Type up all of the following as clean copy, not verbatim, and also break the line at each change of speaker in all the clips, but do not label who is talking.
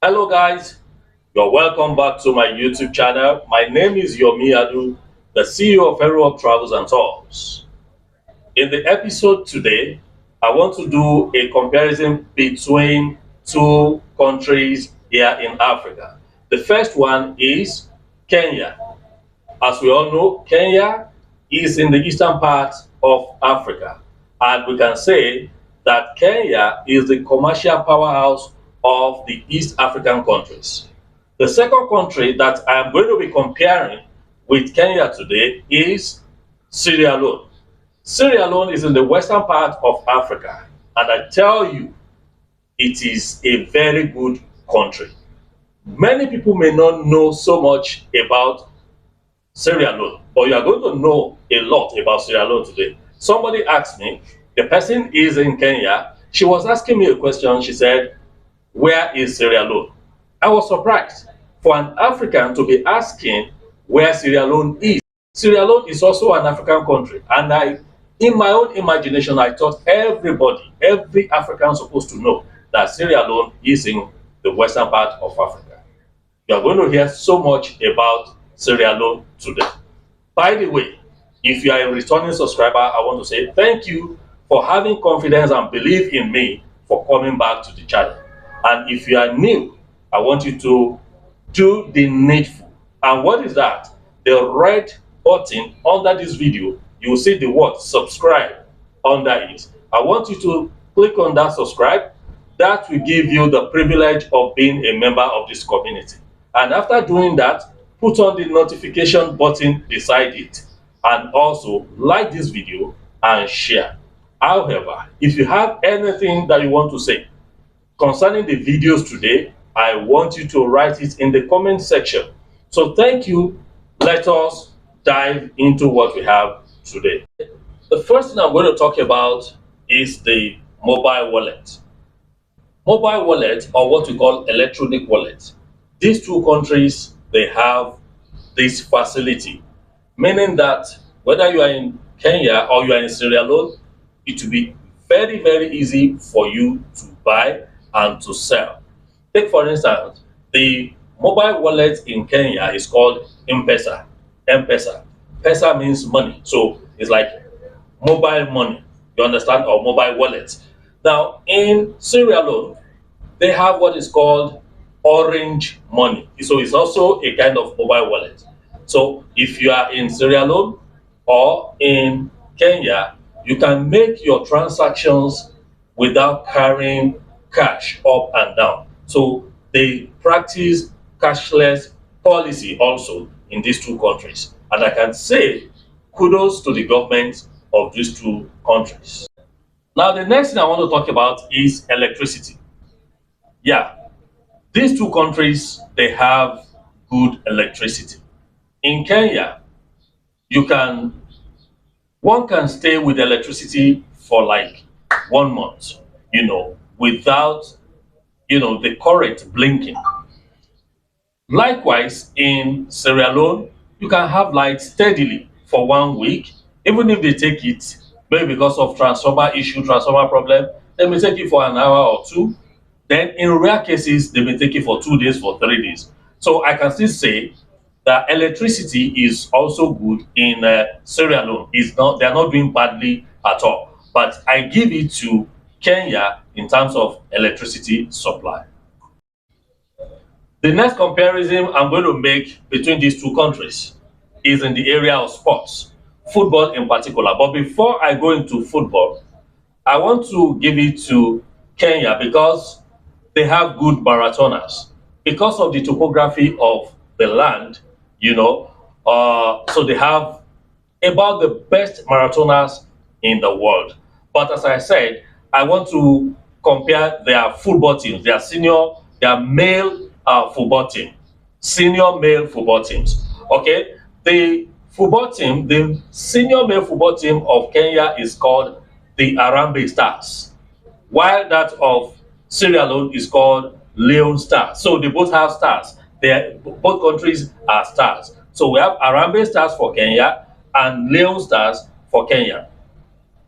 Hello guys, you're welcome back to my YouTube channel. My name is Yomi, the CEO of Everywhere Travels and Tours. In the episode today, I want to do a comparison between two countries here in Africa. The first one is Kenya. As we all know, Kenya is in the eastern part of Africa, and we can say that Kenya is the commercial powerhouse of the East African countries. The second country that I am going to be comparing with Kenya today is Sierra Leone. Sierra Leone is in the western part of Africa, and I tell you, it is a very good country. Many people may not know so much about Sierra Leone, but you are going to know a lot about Sierra Leone today. Somebody asked me, the person is in Kenya. She was asking me a question. She said, where is Sierra Leone? I was surprised for an African to be asking where Sierra Leone is. Sierra Leone is also an African country, and in my own imagination, I thought every African supposed to know that Sierra Leone is in the western part of Africa. You are going to hear so much about Sierra Leone today. By the way, if you are a returning subscriber, I want to say thank you for having confidence and belief in me for coming back to the channel. And if you are new, I want you to do the needful. And what is that? The red button under this video, you will see the word subscribe under it. I want you to click on that subscribe. That will give you the privilege of being a member of this community. And after doing that, put on the notification button beside it, and also like this video and share. However, if you have anything that you want to say concerning the videos today, I want you to write it in the comment section. So thank you. Let us dive into what we have today. The first thing I'm going to talk about is the mobile wallet. Mobile wallet, or what we call electronic wallet. These two countries, they have this facility, meaning that whether you are in Kenya or you are in Sierra Leone, it will be very easy for you to buy and to sell. Take for instance, the mobile wallet in Kenya is called M-Pesa. M-Pesa. Pesa means money, so it's like mobile money, you understand, or mobile wallet. Now in Sierra Leone, they have what is called orange money. So it's also a kind of mobile wallet. So if you are in Sierra Leone or in Kenya, you can make your transactions without carrying cash up and down. So they practice cashless policy also in these two countries. And I can say kudos to the government of these two countries. Now, the next thing I want to talk about is electricity. Yeah, these two countries, they have good electricity. In Kenya, you can one can stay with electricity for like 1 month, without the current blinking. Likewise, in Sierra Leone, you can have light steadily for 1 week, even if they take it maybe because of transformer issue, transformer problem, they may take it for an hour or two. Then in rare cases, they may take it for 2 days, for 3 days. So I can still say that electricity is also good in Sierra Leone. They are not doing badly at all. But I give it to Kenya in terms of electricity supply. The next comparison I'm going to make between these two countries is in the area of sports, football in particular. But before I go into football, I want to give it to Kenya because they have good marathoners. Because of the topography of the land, so they have about the best marathoners in the world. But as I said, I want to compare their football teams, their male football team, senior male football teams. Okay, the senior male football team of Kenya is called the Arambe Stars, while that of Sierra Leone is called Leone Stars. So they both have stars. Both countries are stars. So we have Arambe Stars for Kenya and Leone Stars for Kenya.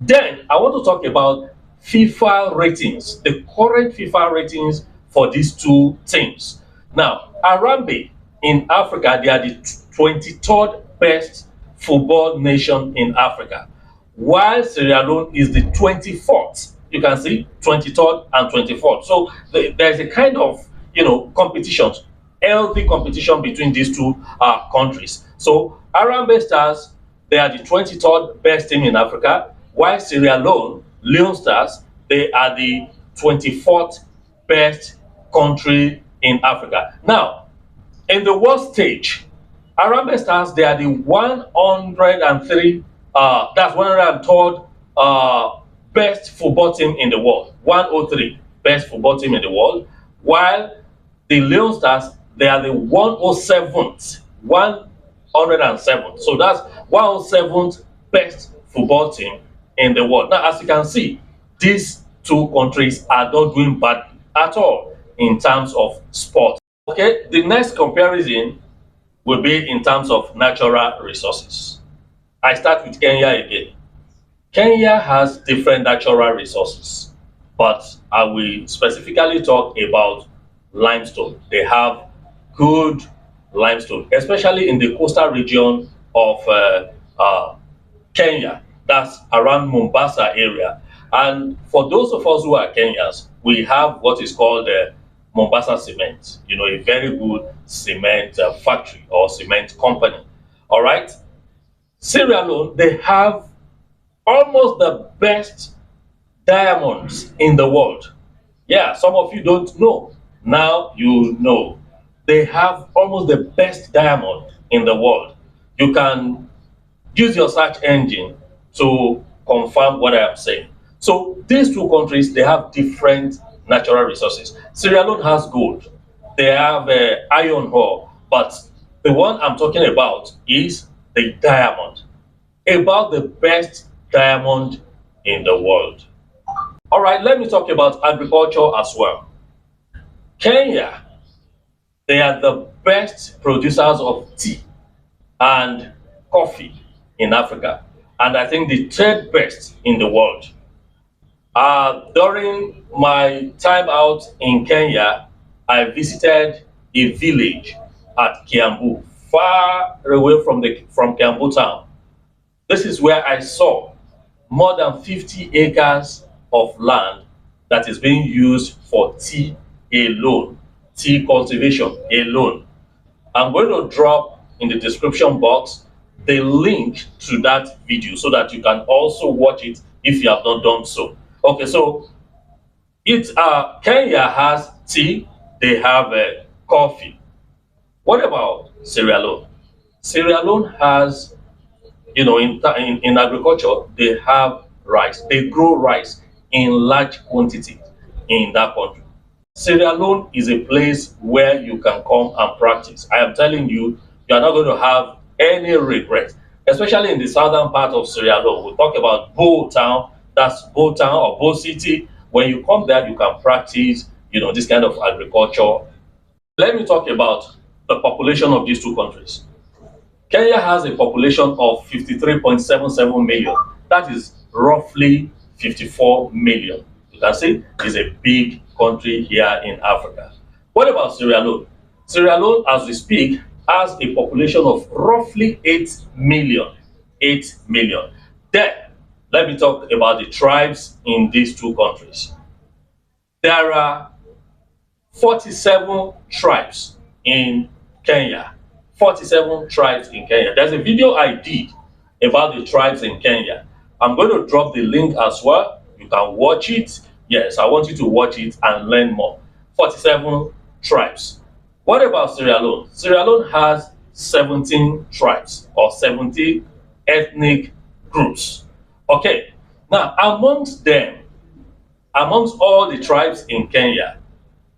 Then I want to talk about FIFA ratings, the current FIFA ratings for these two teams. Now, Harambe in Africa, they are the 23rd best football nation in Africa, while Sierra Leone is the 24th. You can see 23rd and 24th. So there's a kind of competition, healthy competition between these two countries. So Harambe Stars, they are the 23rd best team in Africa, while Sierra Leone, Leone Stars, they are the 24th best country in Africa. Now, in the world stage, Harambe Stars, they are the 103, that's 103rd best football team in the world. 103 best football team in the world, while the Leone Stars, they are the 107th, 107th. So that's 107th best football team in the world. Now, as you can see, these two countries are not doing bad at all in terms of sport. Okay, the next comparison will be in terms of natural resources. I start with Kenya again. Kenya has different natural resources, but I will specifically talk about limestone. They have good limestone, especially in the coastal region of Kenya. That's around Mombasa area. And for those of us who are Kenyans, we have what is called Mombasa Cement, a very good cement factory or cement company. All right. Sierra Leone, they have almost the best diamonds in the world. Yeah, some of you don't know. Now you know. They have almost the best diamond in the world. You can use your search engine to confirm what I am saying. So these two countries, they have different natural resources. Sierra Leone has gold. They have iron ore. But the one I'm talking about is the diamond. About the best diamond in the world. All right, let me talk about agriculture as well. Kenya, they are the best producers of tea and coffee in Africa, and I think the third best in the world. During my time out in Kenya, I visited a village at Kiambu, far away from Kiambu town. This is where I saw more than 50 acres of land that is being used for tea alone, tea cultivation alone. I'm going to drop in the description box the link to that video so that you can also watch it if you have not done so. Okay, so Kenya has tea, they have coffee. What about Sierra Leone? Sierra Leone has, in agriculture, they have rice. They grow rice in large quantity in that country. Sierra Leone is a place where you can come and practice. I am telling you, you are not going to have any regret, especially in the southern part of Sierra Leone. We talk about Bo Town, that's Bo Town or Bo City. When you come there, you can practice, this kind of agriculture. Let me talk about the population of these two countries. Kenya has a population of 53.77 million. That is roughly 54 million. You can see it's a big country here in Africa. What about Sierra Leone? Sierra Leone, as we speak, has a population of roughly 8 million. 8 million. Then, let me talk about the tribes in these two countries. There are 47 tribes in Kenya. 47 tribes in Kenya. There's a video I did about the tribes in Kenya. I'm going to drop the link as well. You can watch it. Yes, I want you to watch it and learn more. 47 tribes. What about Sierra Leone? Sierra Leone has 17 tribes or 70 ethnic groups. Okay, now amongst them, amongst all the tribes in Kenya,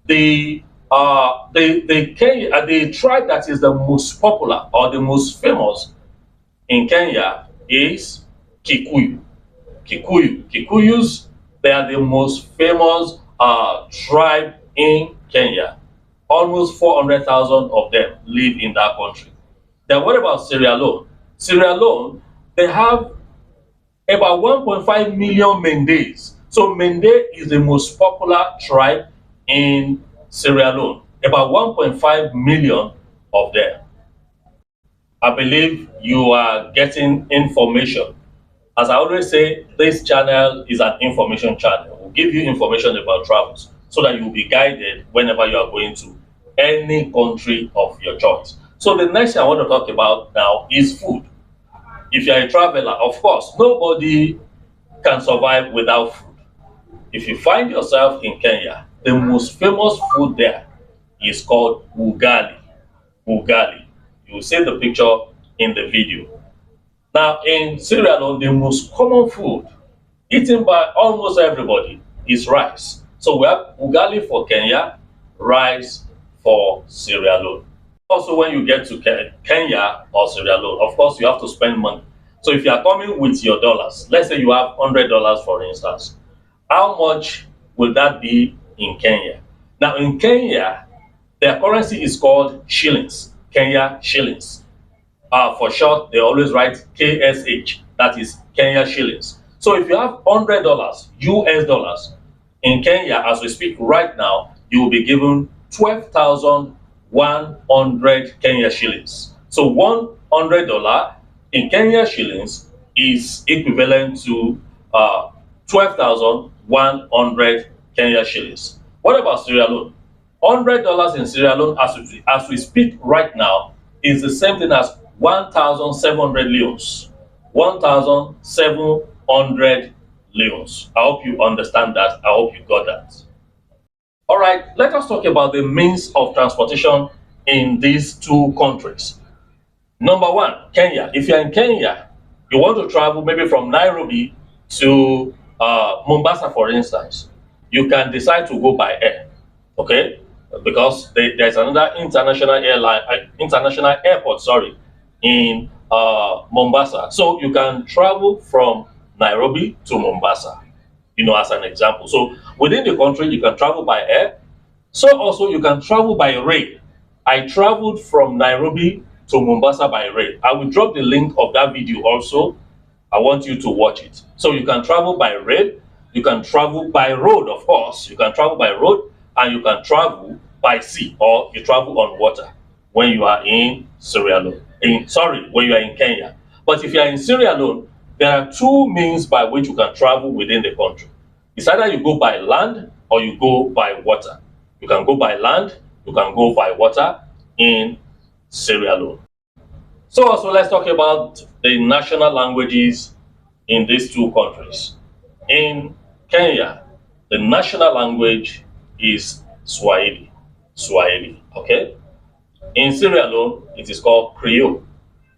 the tribe that is the most popular or the most famous in Kenya is Kikuyu. Kikuyus, they are the most famous tribe in Kenya. Almost 400,000 of them live in that country. Then what about Sierra Leone? Sierra Leone, they have about 1.5 million Mendes. So Mende is the most popular tribe in Sierra Leone, about 1.5 million of them. I believe you are getting information. As I always say, this channel is an information channel. We'll give you information about travels so that you'll be guided whenever you are going to any country of your choice. So the next thing I want to talk about now is food. If you're a traveler, of course, nobody can survive without food. If you find yourself in Kenya, the most famous food there is called ugali. Ugali. You will see the picture in the video. Now, in Sierra Leone, the most common food eaten by almost everybody is rice. So we have ugali for Kenya, rice for Sierra Leone. Also, when you get to Kenya or Sierra Leone, of course, you have to spend money. So if you are coming with your dollars, let's say you have $100 for instance, how much will that be in Kenya? Now, in Kenya, their currency is called shillings, Kenya shillings. For short, they always write KSH, that is Kenya shillings. So if you have $100 US dollars in Kenya, as we speak right now, you will be given 12,100 Kenya shillings. So $100 in Kenya shillings is equivalent to 12,100 Kenya shillings. What about Sierra Leone? $100 in Sierra Leone as we speak right now is the same thing as 1,700 leons. 1,700 leons. I hope you understand that. I hope you got that. All right, let us talk about the means of transportation in these two countries. Number one, Kenya. If you're in Kenya, you want to travel maybe from Nairobi to Mombasa, for instance, you can decide to go by air, okay? Because there's another international airport, sorry, in Mombasa. So you can travel from Nairobi to Mombasa, as an example. So within the country, you can travel by air. So also you can travel by rail. I traveled from Nairobi to Mombasa by rail. I will drop the link of that video also. I want you to watch it. So you can travel by rail, you can travel by road, of course. You can travel by road and you can travel by sea, or you travel on water when you are in Sierra Leone. When you are in Kenya. But if you are in Sierra Leone, there are two means by which you can travel within the country. It's either you go by land or you go by water. You can go by land, you can go by water in Sierra Leone. So also let's talk about the national languages in these two countries. In Kenya, the national language is Swahili. Swahili, okay? In Sierra Leone, it is called Creole.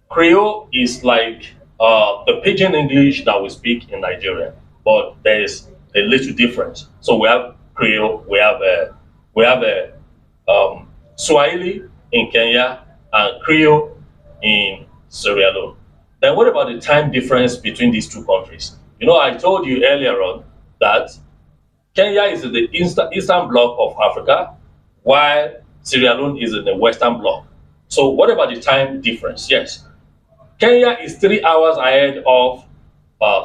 Creole is like the pidgin English that we speak in Nigeria, but there is a little difference. So we have Creole, we have a Swahili in Kenya, and Creole in Sierra Leone. Then what about the time difference between these two countries? I told you earlier on that Kenya is in the eastern block of Africa, while Sierra Leone is in the western block. So what about the time difference? Yes, Kenya is 3 hours ahead of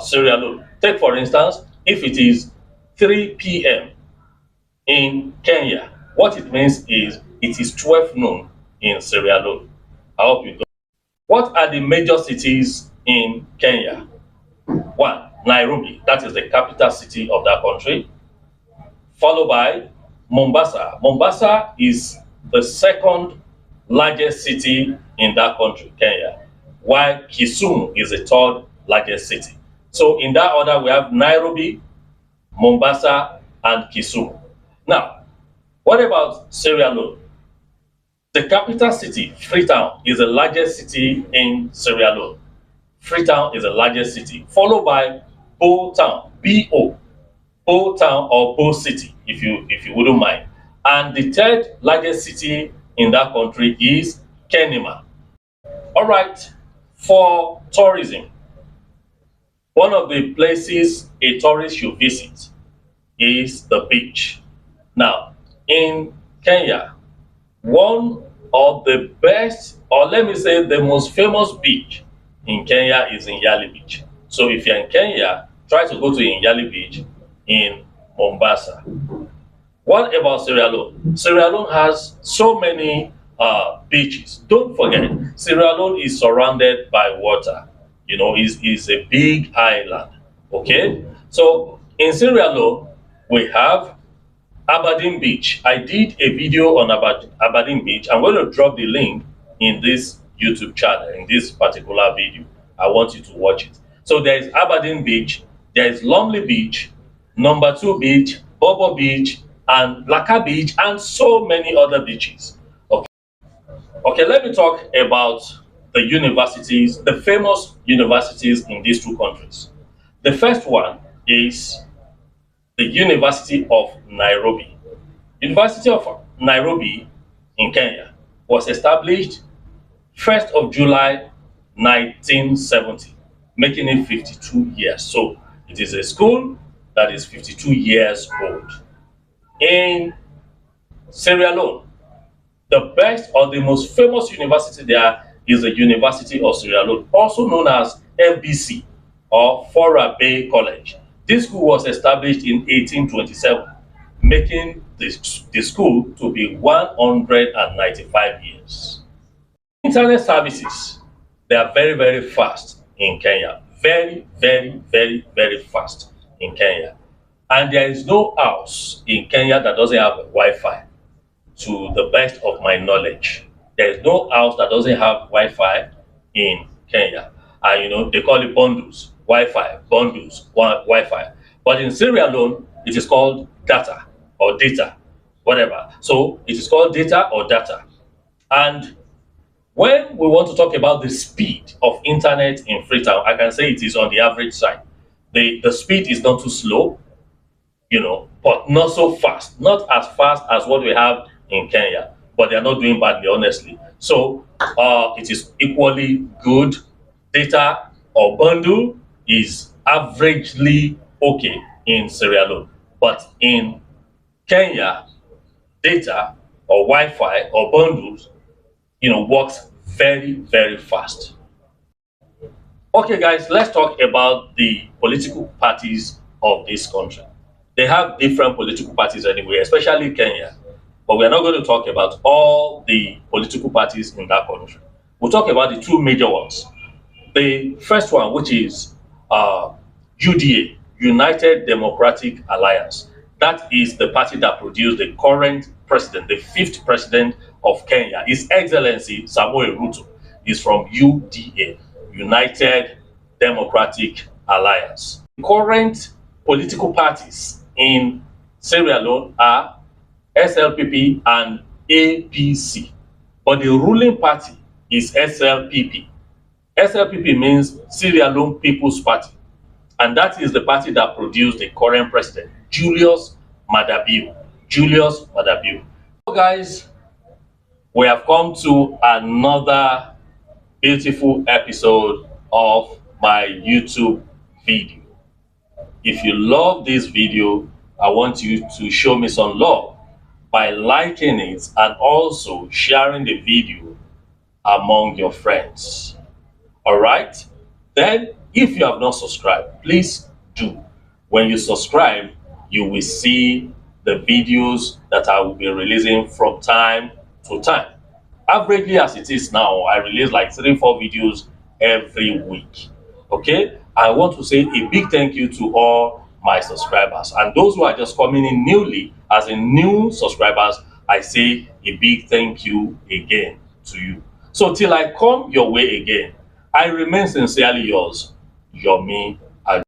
Sierra Leone. Take for instance, if it is 3 p.m. in Kenya, what it means is it is 12 noon in Sierra Leone. I hope you got. What are the major cities in Kenya? One, Nairobi, that is the capital city of that country, followed by Mombasa. Mombasa is the second largest city in that country, Kenya, while Kisumu is the third largest city. So in that order, we have Nairobi, Mombasa, and Kisumu. Now, what about Sierra Leone? The capital city, Freetown, is the largest city in Sierra Leone. Freetown is the largest city, followed by Bo Town, B-O, Bo Town or Bo City, if you wouldn't mind. And the third largest city in that country is Kenema. All right, for tourism, one of the places a tourist should visit is the beach. Now, in Kenya, one of the best, or let me say the most famous beach in Kenya is in Yali Beach. So if you're in Kenya, try to go to Yali Beach in Mombasa. What about Sierra Leone? Sierra Leone has so many beaches. Don't forget, Sierra Leone is surrounded by water. You know, is a big island. Okay, so in Sierra Leone we have Aberdeen Beach. I did a video on Aberdeen Beach. I'm going to drop the link in this YouTube channel, in this particular video. I want you to watch it. So there is Aberdeen Beach, there is Lumley Beach, Number 2 Beach, Bobo Beach, and Laka Beach, and so many other beaches. Okay, okay, let me talk about the universities, the famous universities in these two countries. The first one is the University of Nairobi. University of Nairobi in Kenya was established 1st of July 1970, making it 52 years. So it is a school that is 52 years old. In Sierra Leone, the best or the most famous university there is the University of Sierra Leone, also known as FBC or Fora Bay College. This school was established in 1827, making the school to be 195 years. Internet services, they are very, very fast in Kenya. Very, very, very, very fast in Kenya. And there is no house in Kenya that doesn't have Wi-Fi, to the best of my knowledge. There is no house that doesn't have Wi-Fi in Kenya. And you know, they call it bundles, Wi-Fi, bundles, Wi-Fi. But in Sierra Leone, it is called data or data, whatever. So it is called data or data. And when we want to talk about the speed of internet in Freetown, I can say it is on the average side. The speed is not too slow, you know, but not so fast, not as fast as what we have in Kenya, but they are not doing badly, honestly. So it is equally good. Data or bundle is averagely okay in Sierra Leone, but in Kenya, data or Wi-Fi or bundles, you know, works very, very fast. Okay, guys, let's talk about the political parties of this country. They have different political parties anyway, especially Kenya. But we're not going to talk about all the political parties in that country. We'll talk about the two major ones. The first one, which is UDA, United Democratic Alliance. That is the party that produced the current president, the fifth president of Kenya. His Excellency Samuel Ruto is from UDA, United Democratic Alliance. Current political parties in Sierra Leone are SLPP and APC, but the ruling party is SLPP. SLPP means Sierra Leone People's Party, and that is the party that produced the current president, Julius Mada. Julius Mada. So guys, we have come to another beautiful episode of my YouTube video. If you love this video, I want you to show me some love by liking it and also sharing the video among your friends. All right? Then, if you have not subscribed, please do. When you subscribe, you will see the videos that I will be releasing from time to time. Averagely, as it is now, I release like 3-4 videos every week. Okay? I want to say a big thank you to all my subscribers, and those who are just coming in newly, as in new subscribers, I say a big thank you again to you. So till I come your way again, I remain sincerely yours, Yomi